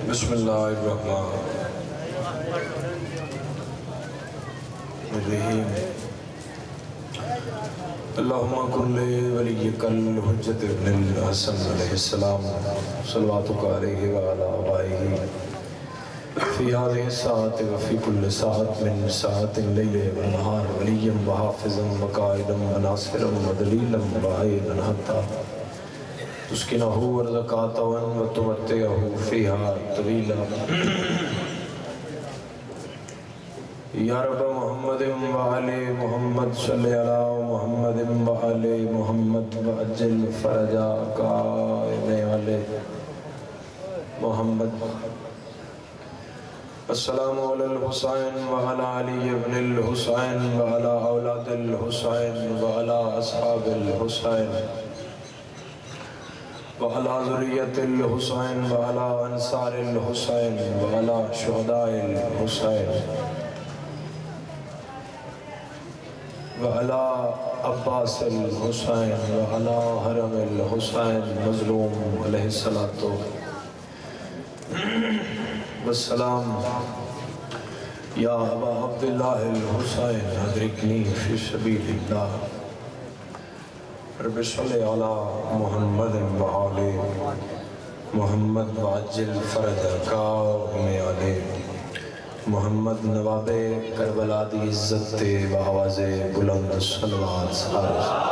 بسم اللہ الرحمن الرحیم اللہم کن ولیک الحجت ابن الحسن علیہ السلام صلواتک علیہ وعلا آبائہ فی هذه الساعة وفی کل ساعة من ساعة اللیل والنہار ولیا وحافظا وقائدا وناصرا ودلیلا وعینا حتی تسکنہ ورزقاتا وتمتعہ فیہا طویلا یا رب محمد وآل محمد صلی علی محمد وآل محمد وعجل فرجا قائم علی محمد السلام علی الحسین وعلی علی ابن الحسین وعلی اولاد الحسین وعلی اصحاب الحسین وعلی ذریت الحسین وعلی انصار الحسین وعلی شہداء الحسین وعلی عباس الحسین وعلی حرم الحسین مظلوم علیہ الصلاۃ والسلام یا ابا عبداللہ الحسین ادرکنی فی سبیل اللہ رب صلی علی محمد وآل محمد وعجل فرجک علی محمد نواب کربلا دی عزت و آواز بلند صلوات سارے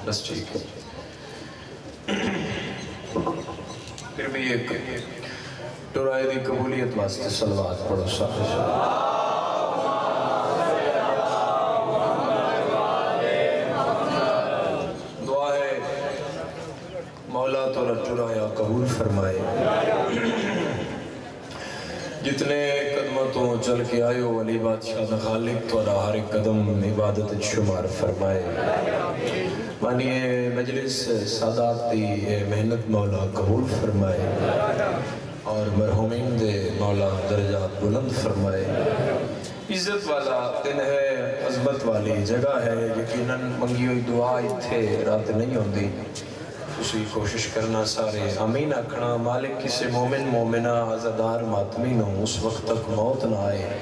بس ٹھیک ہے پھر بھی ایک ٹرائے دی قبولیت واسطے صلوات پڑھو سارے دعا ہے مولا تو ٹرایا قبول فرمائے جتنے قدمتوں چل کے آئے ہو ولی بادشاہ خالق تو ہر ایک قدم عبادت شمار فرمائے مانیے مجلس سادات دی محنت مولا قبول فرمائے اور مرحومین دے مولا درجات بلند فرمائے عزت والا دن ہے عظمت والی جگہ ہے یقیناً منگی ہوئی دعا اتھے رات نہیں ہوندی اسی کوشش کرنا سارے آمین اکھنا مالک کسی مومن مومنہ عزدار ماتمین ہوں اس وقت تک موت نہ آئے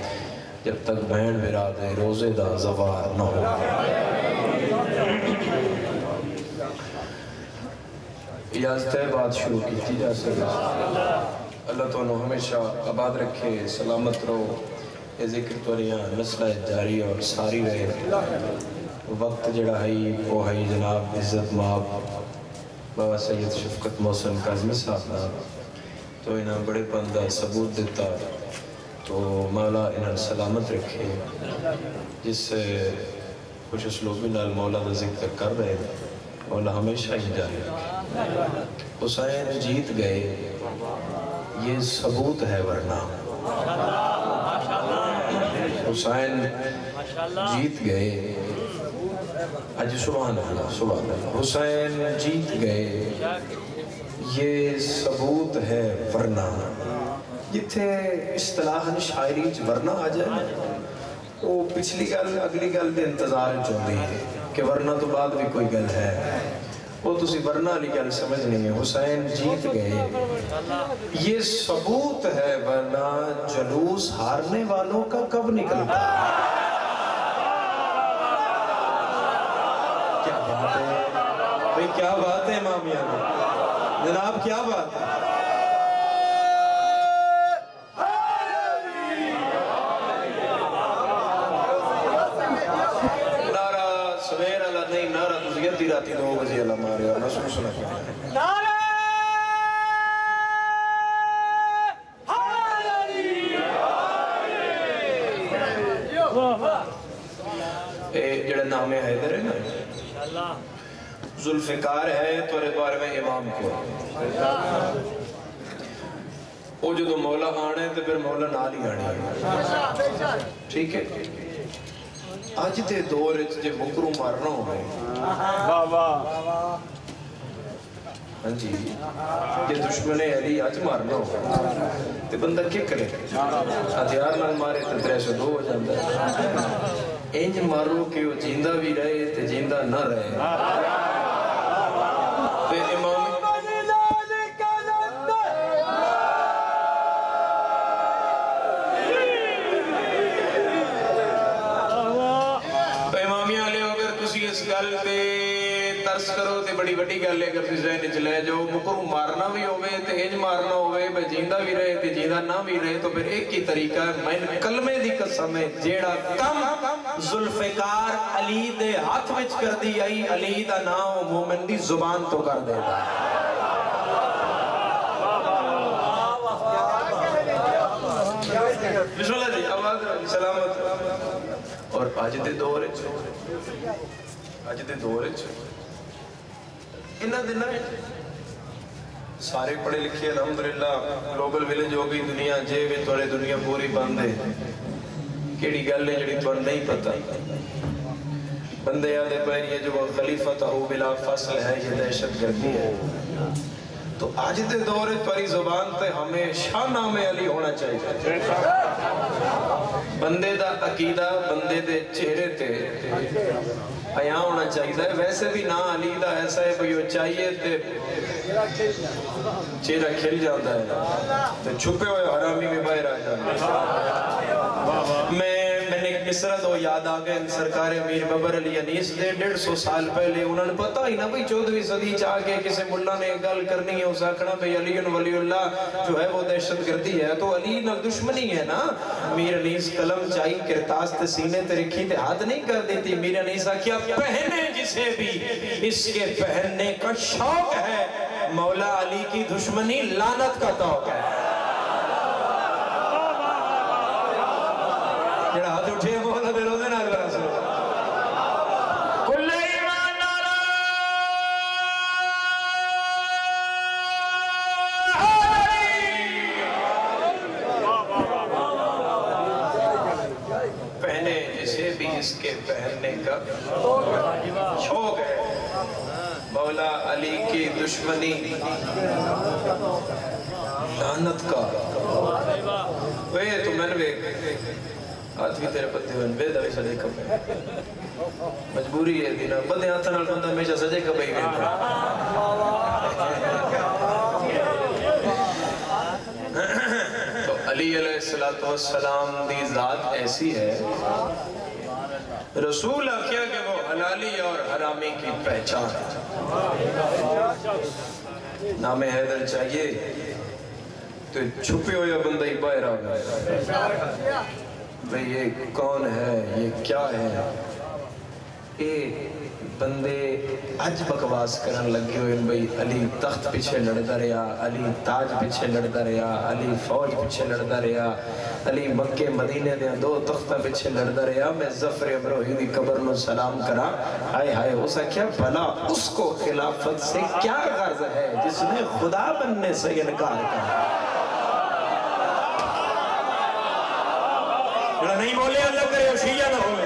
جب تک بہن براد روزے دا زوار نہ ہو اجازت ہے بات شروع کی تھی جا سکتا اللہ تو انہوں ہمیشہ آباد رکھے سلامت رہو یہ ذکر تو رہا مسئلہ جاری اور ساری رہے وقت جڑا ہے وہ ہے جناب عزت ماب بابا سید شفقت محسن کاظمی صاحب تو انہاں بڑے پندہ ثبوت دیتا تو مولا انہاں سلامت رکھے جس سے کچھ اسلوبی نال مولا دا ذکر کر رہے مولا ہمیشہ ہی جاری رکھے حسین جیت گئے یہ ثبوت ہے ورنہ حسین جیت گئے اج سبحان اللہ حسین جیت گئے یہ ثبوت ہے ورنہ جتھے اصطلاح شاعری ورنہ آ جائے وہ پچھلی گل اگلی گل دے انتظار چاہتی ہے کہ ورنہ تو بعد بھی کوئی گل ہے وہ تسی ورنہ علی گل سمجھ نہیں ہے حسین جیت گئے یہ ثبوت ہے ورنہ جلوس ہارنے والوں کا کب نکلتا ہے کیا بات ہے امامیہ میں جناب کیا بات ہے نعرہ سویر اللہ نہیں نعرہ تزیت دی راتی 2 بجے اللہ مارے اور نسل سنا کیا نعرہ جڑا نام حیدر ہے نا ذوالفقار ہے تورے بارے میں امام کو وہ جو مولا آنے تو پھر مولا نال ہی آنے ٹھیک ہے آج تے دور جے مکرو مارنا ہوئے ہاں جی یہ دشمن علی اج مارنا ہو تے بندہ کیا کرے ہتھیار نال مارے تے 302 ہو جاندا انج مارو کہ وہ جیندہ بھی رہے تے جیندہ نہ رہے تے امام ترس کرو تے بڑی بڑی گل ہے اگر ذہن وچ لے جو مکرو مارنا بھی ہوے تے انج مارنا ہوے بے جیندا بھی رہے تے جیندا نہ بھی رہے تو پھر ایک ہی طریقہ ہے میں کلمے دی قسم ہے جیڑا کم ذوالفقار علی دے ہاتھ وچ کر دی آئی علی دا نام مومن دی زبان تو کر دے گا بسم اللہ جی آواز سلامت اور آج دے دور انہاں دنوں سارے پڑھے لکھے الحمدللہ گلوبل ویلیج ہو گئی دنیا جے بھی تھوڑے دنیا پوری بند ہے کیڑی گل ہے جڑی تھوڑا نہیں پتہ بندے یاد پہ یہ جو خلیفہ ہو بلا فصل ہے یہ دہشت گردی ہے تو آج دے دور پری زبان تے ہمیشہ نام علی ہونا چاہیے بندے دا عقیدہ بندے دے چہرے تے حیا ہونا چاہیے ویسے بھی نا علی دا ایسا ہے کہ وہ چاہیے تے چہرہ کھل جاتا ہے تے چھپے ہوئے حرامی میں باہر آ جاتا ہے میں نے ایک مصرہ تو یاد آگئے سرکار امیر ببر علی انیس دے 150 سال پہلے انہوں نے پتا ہی نا بھئی 14ویں صدی چاہ کے کسی ملہ نے گل کرنی ہے اس آکھنا بھئی علی ولی اللہ جو ہے وہ دہشت گردی ہے تو علی نہ دشمنی ہے نا امیر انیس قلم چاہی کرتاس تے سینے تے رکھی تے ہاتھ نہیں کر دیتی امیر انیس آکھیا پہنے جسے بھی اس کے پہننے کا شوق ہے مولا علی کی دشمنی لعنت کا توق ہے جڑا ہاتھ اٹھے مولا دے روزے نال برسو کل ایمان نارا پہنے جسے بھی اس کے پہننے کا شوق ہے مولا علی کی دشمنی لعنت کا وے تو میں نے ہاتھ بھی تیرے پتے ہوئے بے دوی سجے کبھے مجبوری ہے دینا بندے ہاتھ نال بندہ ہمیشہ سجے کبھے ہی گئے تو علی علیہ السلام دی ذات ایسی ہے رسول کیا کہ وہ حلالی اور حرامی کی پہچان نام حیدر چاہیے تو چھپے ہویا بندہ ہی باہر آ گیا بھئی یہ کون ہے یہ کیا ہے یہ بندے اج بکواس کرن لگے ہوئے بھئی علی تخت پیچھے لڑتا رہا علی تاج پیچھے لڑتا رہا علی فوج پیچھے لڑتا رہا علی مکہ مدینے دیا 2 تختہ پیچھے لڑتا رہا میں ظفر امروہی دی قبر میں سلام کرا ہائے ہائے اسا کیا بھلا اس کو خلافت سے کیا غرض ہے جس نے خدا بننے سے انکار کرا نہیں بولے اللہ کرے وہ شیعہ نہ ہوئے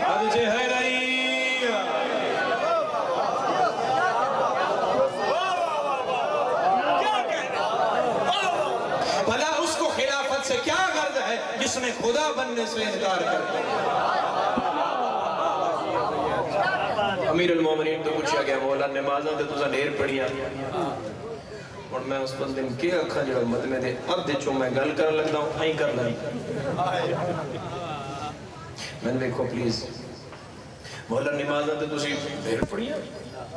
حضرت حیدری بھلا اس کو خلافت سے کیا غرض ہے جس نے خدا بننے سے انکار کر امیر المومنین تو پوچھا گیا مولا نمازاں تے تساں ڈھیر پڑھیاں اور میں اس بندے کے اکھا جڑا مدمے دے ادھے چوں میں گل کرن لگدا ہوں نہیں کرنا میں نے دیکھو پلیز مولا نمازاں تے تسی ڈھیر پڑھیاں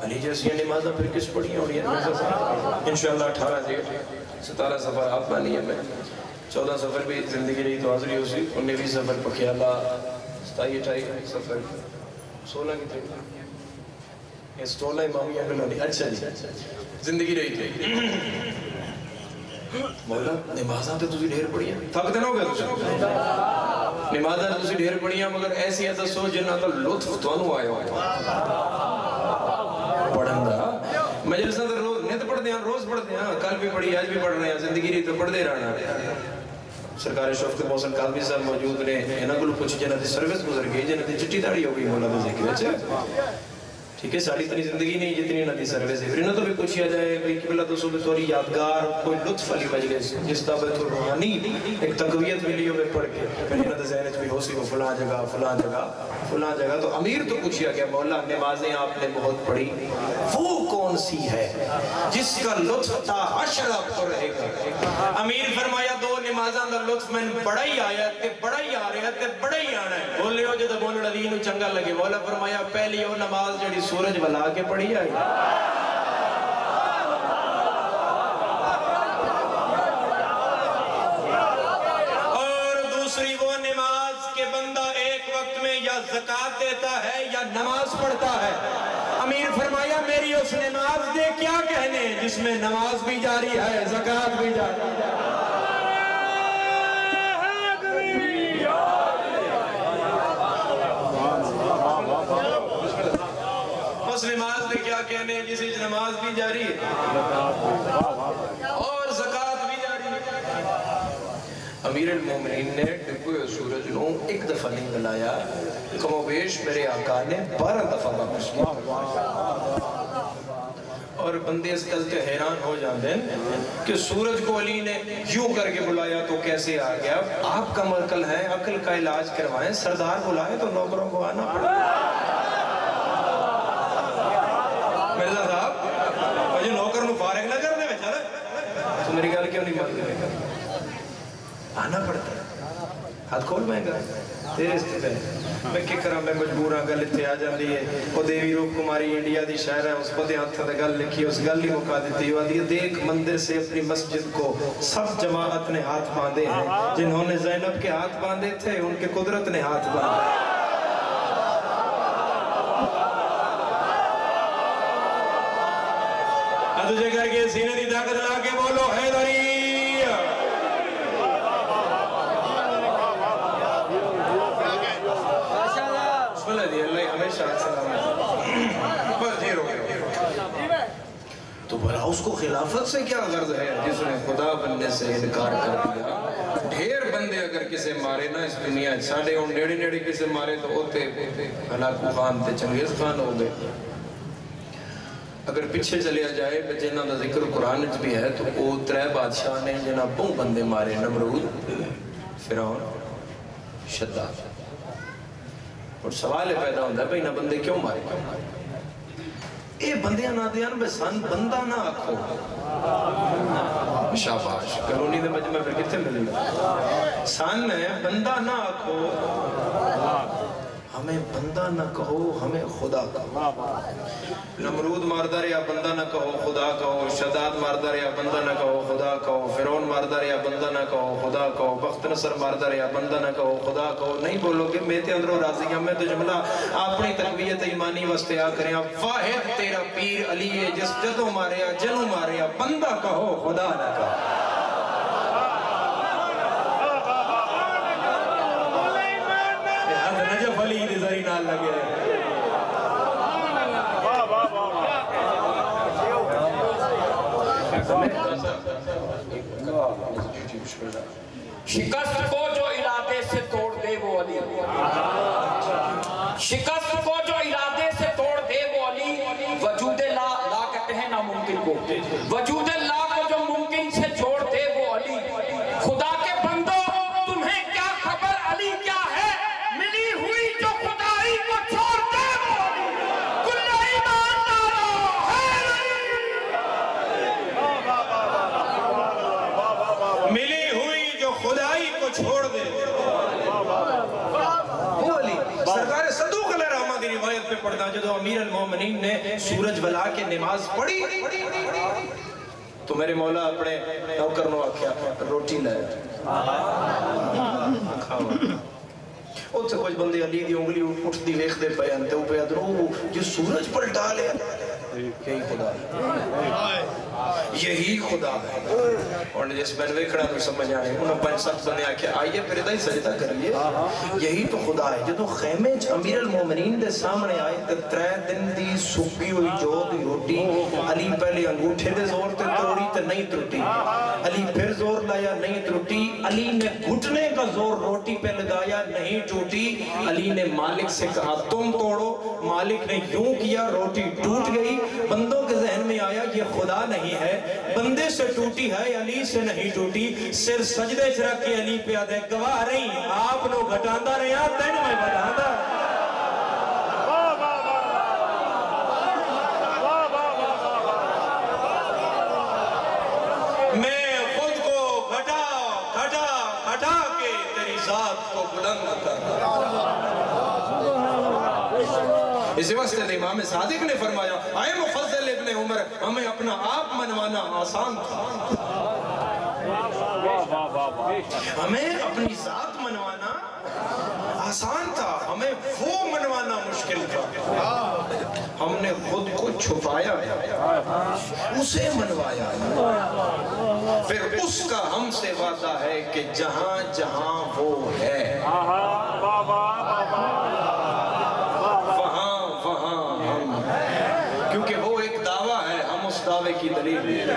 علی جیسی نمازاں پھر کس پڑھیاں ہونی ہیں انشاءاللہ 18 ڈیٹ 17 سفر آپ بانی ہے میں 14 سفر بھی زندگی رہی تو حاضری ہو سی 19 سفر پکھیالہ 27-28 سفر 16 کی تھی یہ 16 امامی اگلہ نہیں اچھا جی زندگی رہی تھی مولا نمازاں تے تسی ڈھیر پڑھیاں تھک دینا ہو گیا تسی نمازاں تے تسی ڈھیر پڑھیاں مگر ایسی ہے تو سو جنہ کا لطف توانو آیا ہوئے پڑھن دا مجلسہ تو نیت پڑھ دیا روز پڑھ دیا کل بھی پڑھی آج بھی پڑھ رہے ہیں زندگی رہی تو پڑھ دے رہنا سرکار شفت محسن کاظمی صاحب موجود نے انہاں کو پوچھ جنہ دی سروس گزر گئی جنہ دی چٹی داڑھی ہو گئی مولا دے ذکر اچھا ٹھیک ہے ساری اتنی زندگی نہیں جتنی ندی سروس ہے پھر انہوں تو بھی پوچھیا جائے بھئی قبلہ تو صبح توری یادگار کوئی لطف علی مجلس جس طابت روحانی ایک تقویت ملی ہوئے پڑھ کے پھر انہوں نے ذہنت بھی ہو سی وہ فلاں جگہ تو امیر تو پوچھیا گیا مولا نمازیں آپ نے بہت پڑھی وہ کون سی ہے جس کا لطف تا حشر آپ کو رہے گا امیر فرمایا دو نمازاں دا لطف میں بڑا ہی آیا تے بڑا ہی آ رہا تے بڑا ہی آنا ہے بولے ہو جدہ بولنے دینو چنگا لگے مولا فرمایا پہلی وہ نماز جڑی سورج بلا کے پڑھی آئی اور دوسری وہ نماز کہ بندہ ایک وقت میں یا زکاة دیتا ہے یا نماز پڑھتا ہے امیر فرمایا میری اس نماز دے کیا کہنے جس میں نماز بھی جاری ہے زکاة بھی جاری ہے اس نماز نے کیا کہنے جسے نماز بھی جاری ہے اور زکاة بھی جاری ہے امیر المومنین نے ڈبوئے سورج نو ایک دفعہ نہیں ملایا کم و بیش میرے آقا نے 12 دفعہ واپس کیا اور بندے اس گل کے حیران ہو جاندے ہیں کہ سورج کو علی نے یوں کر کے بلایا تو کیسے آ گیا آپ کا مرکل ہے عقل کا علاج کروائیں سردار بلائے تو نوکروں کو آنا پڑا مرزا صاحب مجھے نوکر نو فارغ نہ کرنے میں چلا تو میری گل کیوں نہیں مانتے آنا پڑتا ہے ہاتھ کھول میں گا تیرے استفے میں کیا کرا میں مجبور ہاں گل اتھے آ جاندی ہے وہ دیوی روپ کماری انڈیا دی شاعر ہے اس پتے ہاتھا دے گل لکھی اس گل ہی مکا دیتی ہوا دی دیکھ مندر سے اپنی مسجد کو سب جماعت نے ہاتھ باندھے ہیں جنہوں نے زینب کے ہاتھ باندھے تھے ان کے قدرت نے ہاتھ باندھے تجھے کر کے سینے دی طاقت لا کے بولو حیدری بسم اللہ دی اللہ ہمیشہ سلام بس دیر ہو گیا تو بھلا اس کو خلافت سے کیا غرض ہے جس نے خدا بننے سے انکار کر دیا ڈھیر بندے اگر کسے مارے نا اس دنیا ساڑھے ان نیڑی نیڑی کسے مارے تو ہوتے ہلاکو خان تے چنگیز خان ہو گئے اگر پیچھے چلیا جائے جنہ دا ذکر قرآن بھی ہے تو وہ 3 بادشاہ نے جنہ بہت بندے مارے نمرود فرعون شداد اور سوال پیدا ہوتا ہے بھئی نہ بندے کیوں مارے اے بندیاں نہ دیان بے سان بندہ نہ آکھو شاباش کلونی دے مجمع پھر کتے ملی سان میں بندہ نہ آکھو ہمیں بندہ نہ کہو ہمیں خدا کہو نمرود ماردہ رہا بندہ نہ کہو خدا کہو شداد ماردہ رہا بندہ نہ کہو خدا کہو فرعون ماردہ رہا بندہ نہ کہو خدا کہو بخت نصر ماردہ رہا بندہ نہ کہو خدا کہو نہیں بولو گے میں تے اندروں راضی ہم میں تو جملہ اپنی تقویت ایمانی واسطے آ کریں واحد تیرا پیر علی ہے جس جدوں ماریا جنوں ماریا بندہ کہو خدا نہ کہو نجف علی دے ذری نال لگے شکست کو جو ارادے سے توڑ دے وہ علی شکست کو جو ارادے سے توڑ دے وہ علی وجود لا لا کہتے ہیں ناممکن کو وجود لا کو جو ممکن سے جوڑ دے وہ علی خدا کے بندوں تمہیں کیا خبر علی کیا ہے ملی ہوئی جو خدائی کو چھوڑ دے وہ علی کل ایمان دارو ہے ملی ہوئی جو خدائی کو چھوڑ دے وہ علی سرکار صدوق علیہ رحمہ دی روایت پہ پڑھتا جدو امیر المومنین نے سورج بلا کے نماز پڑھی تو میرے مولا اپنے نوکر نو آکھیا روٹی لائے اتھے کچھ بندے علی دی انگلی اٹھ دی ویخ دے پہ انتے اوپے ادرو جو سورج پلٹا لے یہی خدا ہے یہی خدا ہے اور جس میں نے کھڑا تو سمجھ آئے انہوں 5-7 بندے آکھے آئیے پھر ادھا ہی سجدہ کریے یہی تو خدا ہے جدو خیمے امیر المومنین دے سامنے آئے تے 3 دن دی سکی ہوئی جو دی روٹی علی پہلے انگوٹھے دے زور تے توڑی تے نہیں ٹوٹی. علی پھر زور لایا نہیں ٹوٹی. علی نے گھٹنے کا زور روٹی پہ لگایا نہیں ٹوٹی. علی نے مالک سے کہا تم توڑو. مالک نے یوں کیا روٹی ٹوٹ گئی. بندوں کے ذہن میں آیا یہ خدا نہیں ہے, بندے سے ٹوٹی ہے علی سے نہیں ٹوٹی. سر سجدے چ رکھ کے علی پہ آدھے گواہ رہی آپ لوگ گھٹاندہ رہے ہیں تین میں بڑھاندہ. میں خود کو گھٹا کے تیری ذات کو بلند کرتا. اسی وقت امام صادق نے فرمایا اے مفضل ابن عمر ہمیں اپنا آپ منوانا آسان تھا, ہمیں اپنی ذات منوانا آسان تھا, ہمیں وہ منوانا مشکل تھا. ہم نے خود کو چھپایا اسے منوایا. پھر اس کا ہم سے وعدہ ہے کہ جہاں جہاں وہ ہے دعوے کی دلیل.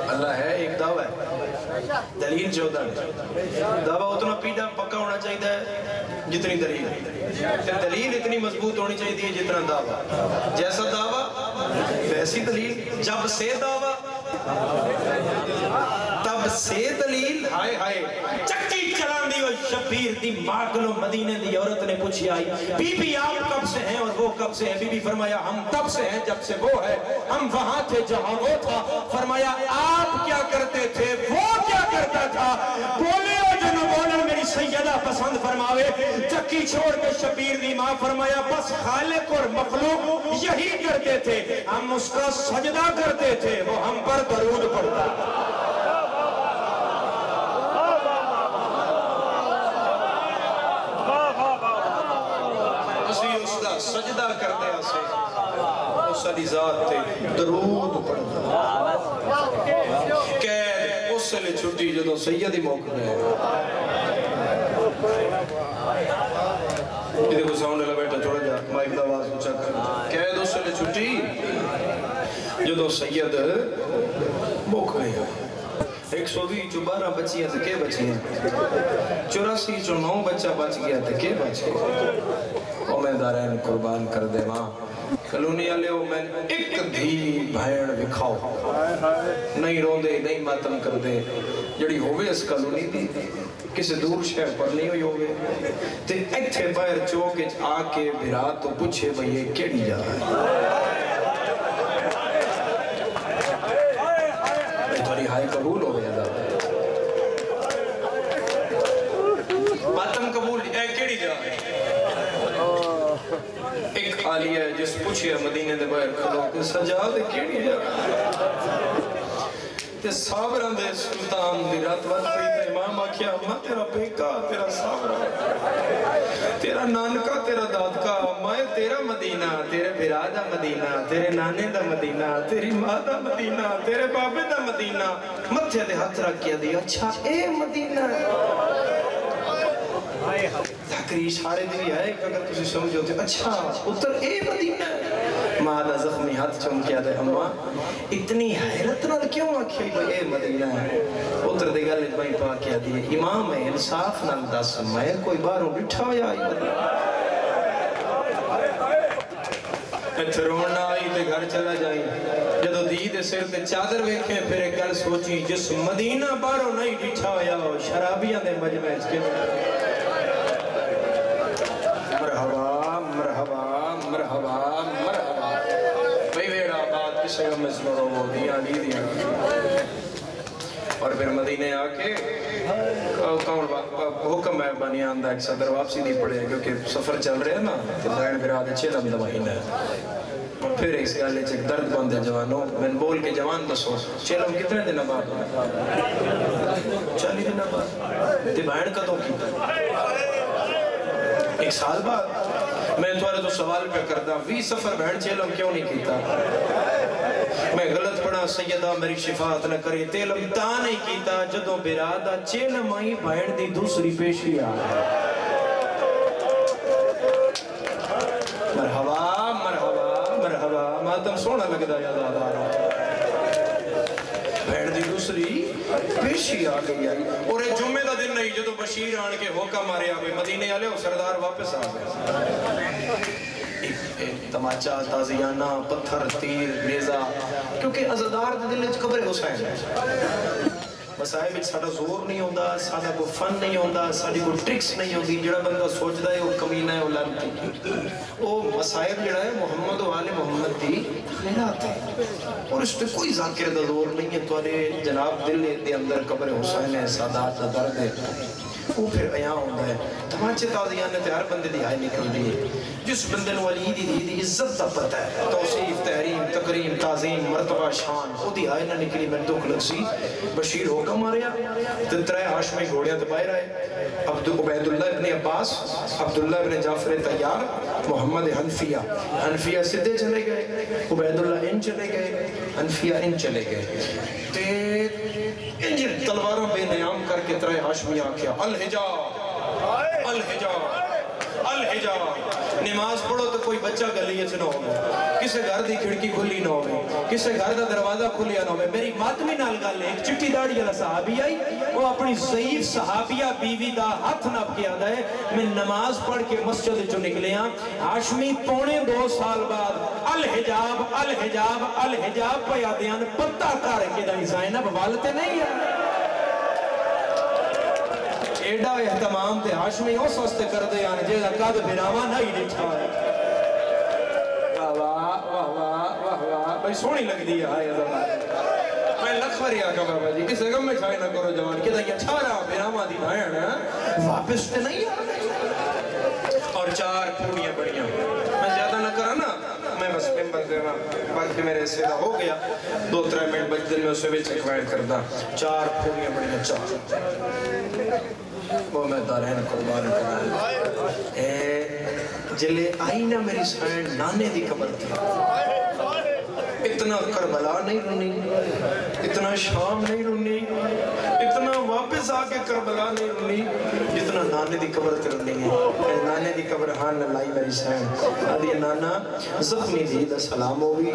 اللہ ہے ایک دعویٰ ہے, دلیل چودہ ہے. دعویٰ اتنا پیڑا پکا ہونا چاہیے جتنی دلیل, دلیل اتنی مضبوط ہونی چاہیے جتنا دعویٰ. جیسا دعویٰ ویسی دلیل. جب سے دعویٰ تب سے دلیل. ہائے ہائے چکی چلان دی و شبیر دی ماغلو مدینے دی عورت نے پوچھی آئی بی بی آپ کب سے ہیں اور وہ کب سے ہیں؟ بی بی فرمایا ہم تب سے ہیں جب سے وہ ہے, ہم وہاں تھے جہاں وہ تھا. فرمایا آپ کیا کرتے تھے وہ کیا کرتا تھا؟ بولے اور جنو بولا میری سیدہ پسند فرماوے. چکی چھوڑ کے شبیر دی ماں فرمایا بس خالق اور مخلوق یہی کرتے تھے, ہم اس کا سجدہ کرتے تھے وہ ہم پر درود پڑھتا. سجدہ کرتے اسے اس علی ذات تے درود پڑھتا. قید اس سے لے چھٹی جدو سیدی موقع ہے. یہ دیکھو ساؤنڈ لگا بیٹھا تھوڑا جا مائک دا آواز اونچا کر. قید اس سے لے چھٹی جدو سید موقع ہے. 120 جو 12 بچیاں تھے کے بچیاں, 84 جو 9 بچہ بچ گیا تھے کے بچ گیا. او میں دارین قربان کر دے ماں کلونی آلے ہو میں ایک دھی بھائن بکھاؤ نہیں رو دے نہیں ماتم کر دے جڑی ہوئے اس کلونی دی کسی دور شہر پر نہیں ہوئی ہوئے تے ایک تھے باہر چوک آکے بھرا تو پوچھے بھئی یہ کیڑی جا ہے. تھوڑی ہائی قبول ہو گیا تھا ماتم قبول اے کیڑی جا ہے. ایک آلیہ ہے جس پوچھیا مدینے دے باہر کھلو کہ سجاد کیڑی جا تے صابران دے سلطان دی رات وقت پڑی تے امام آکھیا ماں تیرا پیکا تیرا صابران تیرا نانکا تیرا دادکا مائے تیرا مدینہ تیرے بھرا دا مدینہ تیرے نانے دا مدینہ تیری ماں دا مدینہ تیرے بابے دا مدینہ. متھے دے ہاتھ رکھ کیا دی اچھا اے مدینہ تقریر اشارے دی ہے کہ اگر تسی سمجھو تے اچھا اتر اے مدینہ. مادہ زخمی ہاتھ چم کیا دے اماں اتنی حیرت نال کیوں آکھے کوئی اے مدینہ ہے. اتر دے گلے بھائی پا کیا دی امام انصاف نال دس میں کوئی باروں بٹھا ہویا آئی مدینہ. اتھے رونا آئی تے گھر چلا جائیں جدو دی دے سر تے چادر ویکھیں پھر ایک گل سوچی جس مدینہ باروں نہیں بٹھا ہویا ہو شرابیاں دے مجمع اس کے مرحبا مرحبا مرحبا مرحبا بھئی ویڑا بات کسے گا مزمروں وہ دیا نہیں دیا. اور پھر مدینے آکے حکم ہے بنی آندہ ایک صدر واپسی نہیں پڑے کیونکہ سفر چل رہے ہیں نا تو دائن برادے 6 دم دمائن ہے. پھر اس گالے چک درد بند ہے جوانوں میں بول کے جوان دسو 6 دم کتنے دن بعد 40 دن بعد تے بہن کا تو کیتا 1 سال بعد. میں توارے تو سوال پہ کرتا 20 سفر بہن 6 دم کیوں نہیں کیتا. میں غلط پڑھا سیدہ میری شفاعت نہ کرے تیلم تا نہیں کیتا جدو برادہ 6 نمائی بہن دی دوسری پیشی آ مرحبا مرحبا مرحبا ماتم سونا لگ دا یاد آ رہا دوسری پیشی آ گئی ہے اور یہ جمعے دا دن نہیں جدو بشیر آن کے ہوکا ماریا ہوئے مدینے والے سردار واپس آ گئے ایک تماچا تازیانہ پتھر تیر نیزہ کیونکہ عزادار دے دل وچ قبر حسین ہے مسائب وچ ساڈا زور نہیں ہوندا ساڈا کوئی فن نہیں ہوندا ساڈی کوئی ٹرکس نہیں ہوندی جڑا بندہ سوچدا ہے وہ کمینہ ہے وہ لعنتی وہ مسائب جڑا ہے محمد و آل محمد دی خیرات ہے اور اس پہ کوئی ذاکر دا زور نہیں ہے تواڈے جناب دل دے اندر قبر حسین ہے سادات دا درد ہے وہ پھر عیاں ہوندہ ہے تماچے تازیانے تے ہر بندے دی آئے نکل دی ہے جس بندے نو علی دی عزت دا پتہ ہے توصیف تحریم تکریم تعظیم مرتبہ شان وہ دی آئے نہ نکلی میں دکھ لگ سی بشیر حکم آریا ترے ہاشمی گھوڑیاں دبائے رہے عبیداللہ ابن عباس عبداللہ ابن جعفر طیار محمد حنفیہ سدھے چلے گئے عبیداللہ ان چلے گئے حنفیہ ان چلے گئے انجر تلواروں بے نیام کر کے ترے ہاشمی آکھیا الحجاب الحجاب الحجاب نماز پڑھو تو کوئی بچہ گلی اچھ نہ ہوگا کسے گھر دی کھڑکی کھلی نہ ہوگا کسے گھر دا دروازہ کھلیا نہ ہوگا میری ماتمی نال گل ایک چٹی داڑی والا صحابی آئی وہ اپنی ضعیف صحابیہ بیوی دا ہاتھ نپ کے آدھا ہے میں نماز پڑھ کے مسجد جو نکلے ہاں ہاشمی 2.5 سال بعد الحجاب الحجاب الحجاب پہ آدھیان پتہ کار کے دا زینب والتے نہیں ہے ایڈا احتمام تے ہاشمی ہو سستے کر دے آنے جیدہ قد بھراما نہیں ڈٹھا ہے واہ واہ واہ واہ واہ بھائی سونی لگ دی ہے میں لکھوری آکا بابا جی کسے گم میں چھائی نہ کرو جوان کہ یہ 18 بھراما دی بھائن واپس تے نہیں آنے اور 4 پھوڑیاں بڑیاں میں زیادہ نہ کرا نا میں بس ممبر دینا بلکہ میرے سیدہ ہو گیا 2-3 منٹ بچ دن میں اسے بھی چیک وائٹ کردہ 4 پھوڑیاں بڑیاں 4 وہ میں دارین قربان کرنا جلے آئی نا میری سائن نانے دی قبر تھی اتنا کربلا نہیں رونی اتنا شام نہیں رونی اتنا واپس آکے کربلا نہیں رونی جتنا نانے دی قبر تے رونی ہے نانے دی قبر ہاں لائی میری سائن آدھی نانا زخمی دی دا سلام ہوگی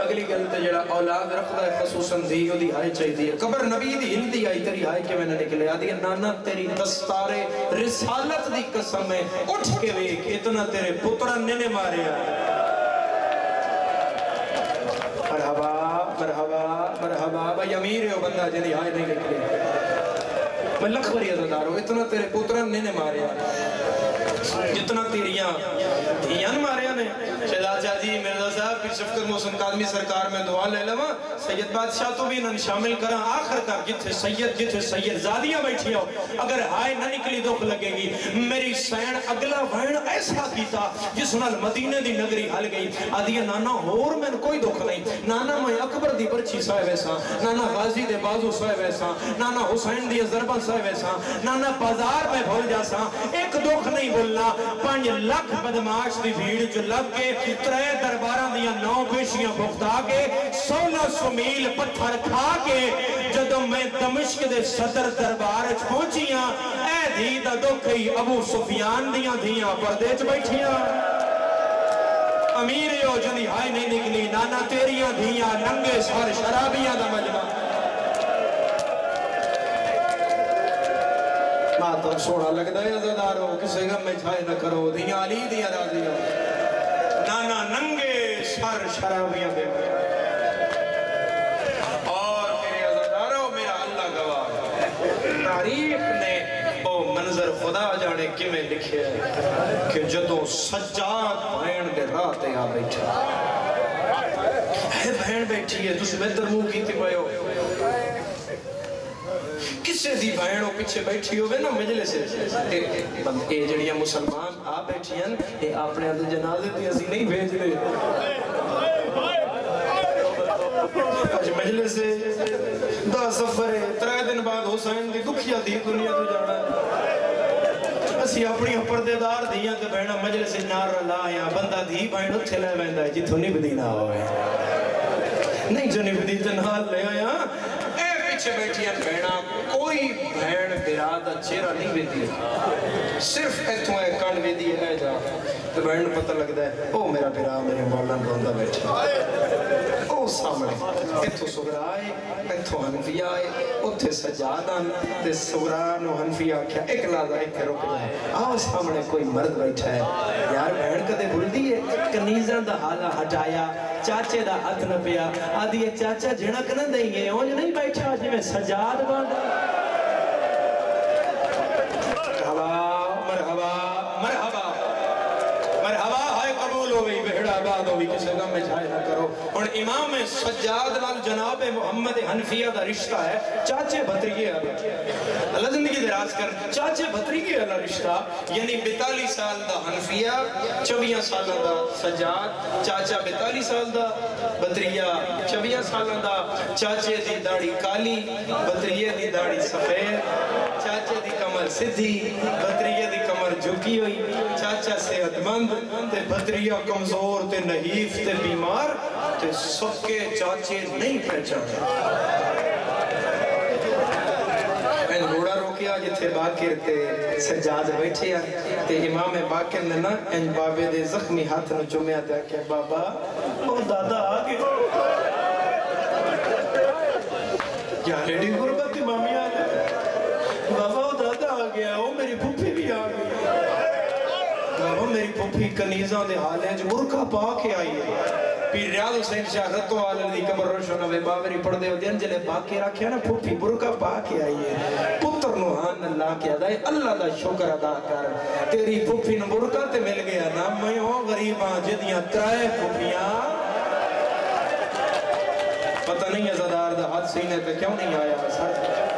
اگلی گلتے جڑا اولاد رکھتا ہے خصوصاً دیو دی آئے چاہی دی قبر نبی دی ہل دی آئی تیری آئے کہ میں نے نکلے آدھی نانا تیری دستار رسالت دی قسم ہے اٹھ کے ویک اتنا تیرے پترہ ننے مارے آئے مرحبا مرحبا مرحبا بھائی امیر ہو بندہ جنہی آئے نہیں نکلے میں لکھوری عزدار ہوں اتنا تیرے پترہ ننے مارے آئے جتنا تیریاں دھیان مارے نے شہزاد شاہ جی مرزا صاحب پھر شفقت محسن قادمی سرکار میں دعا لے لما سید بادشاہ تو بھی انہوں شامل کرا آخر کر جتھے سید زادیاں بیٹھی ہو اگر ہائے نہ نکلی دکھ لگے گی میری سین اگلا وین ایسا کیتا جس نال مدینے دی نگری حل گئی آدھی نانا ہور میں کوئی دکھ نہیں نانا میں اکبر دی پرچی سائے ویسا نانا غازی دے بازو سائے ویسا نانا حسین دی ضربہ سائے ویسا نانا بازار میں بھول جاسا ایک دکھ نہیں بولنا 5 لاکھ بدماش دی بھیڑ جو لگ کے 3 درباراں دیا 9 پیشیاں بختا کے 1600 میل پتھر کھا کے جدو میں دمشق دے صدر دربار پہنچیاں اے دھی دا دکھی ابو سفیان دیاں دھیاں پردے چ بیٹھیاں امیر ہو جنی ہائے نہیں نکلی نانا تیریاں دھیاں ننگے سار شرابیاں دا مجمع ماتم سوڑا لگ دے عزدارو کسے غم میں چھائے نہ کرو دھیاں علی دیا راضیاں نانا ننگے سر شرابیاں دے اور میرے عزدارو میرا اللہ گواہ تاریخ نے او منظر خدا جانے کی میں لکھے ہے کہ جدو سجاد بھین دے راتے آ بیٹھا ہے بھین بیٹھی ہے تو سے بہتر منہ کی تھی بھائیو کسے دی بھائنوں پیچھے بیٹھی ہوئے نا مجلے سے اے جڑیاں مسلمان آ بیٹھی ہیں اے اپنے اندر جنازے دی اسی نہیں بھیج لے آج مجلے سے 10 سفر ہے 3 دن بعد حسین دی دکھیا دی دنیا تو جانا ہے اسی اپنی پردے دار دیاں تے بہنا مجلے سے نار لایا بندہ دی بھائنوں تھلے ویندہ ہے جی تو نہیں بدی نہ ہوئے نہیں جو نہیں بدی تنحال لے آیا پیچھے بیٹھی ہیں بہنا کوئی بہن برادہ چہرہ نہیں بیتی صرف ایتھوں ہے کان بیتی ہے جا تو بہن پتہ لگ دا ہے او میرا برا میرے مولا روندہ بیٹھا او او سامنے اتھو سغرا آئے اتھو حنفیہ آئے اتھے سجاد آن تے سغران و حنفیہ کیا ایک لازہ ایک رک جائے آؤ سامنے کوئی مرد بیٹھا ہے یار بہن کدے بھول دیئے کنیزان دا حالہ ہٹایا چاچے دا ہاتھ نہ پیا آدھی چاچا جھڑک نہ دیں گے اونج نہیں بیٹھا جی میں سجاد باندھا مرحبا مرحبا مرحبا ہائے قبول ہو گئی بہڑا آباد ہو گئی کسی غم میں جھائے نہ کرو اور امام سجاد نال جناب محمد حنفیہ دا رشتہ ہے چاچے بھتریے اللہ زندگی دراز کر چاچے بھتریے اللہ رشتہ یعنی 42 سال دا حنفیہ 24 سال دا سجاد چاچا 42 سال دا بھتریہ 24 سال دا چاچے دی داڑھی کالی بھتریے دی داڑھی سفید چاچے دی کمر سدھی بھتریے دی کمر جھکی ہوئی چاچا صحت مند تے بھتریہ کمزور تے نحیف تے بیمار تے سب کے چاچے نہیں پہچانے این گھوڑا روکیا جتھے باکر تے سجاد بیٹھے ہیں تے امام باکر نے نا این بابے دے زخمی ہاتھ نو چومیا دیا کہ بابا او دادا آگے کیا لیڈی غربت امامی آگے بابا او دادا آگیا او میری پھوپھی بھی آگئی بابا میری پھوپھی کنیزان دے حال ہیں جو برکہ پا کے آئی ہے پیر ریاض حسین شاہ رتو آلہ دی قبر روشن ہوئے باوری پڑھ دے ہو دین جلے باقی رکھیا نا پھوپھی برکہ پا کے آئی ہے پتر نوحان اللہ کے ادائے اللہ دا شکر ادا کر تیری پھوپھی نو برکہ تے مل گیا نا میں ہوں غریباں جدیاں ترائے پھوپھیاں پتہ نہیں ہے زدار دا حد سینے تے کیوں نہیں آیا سر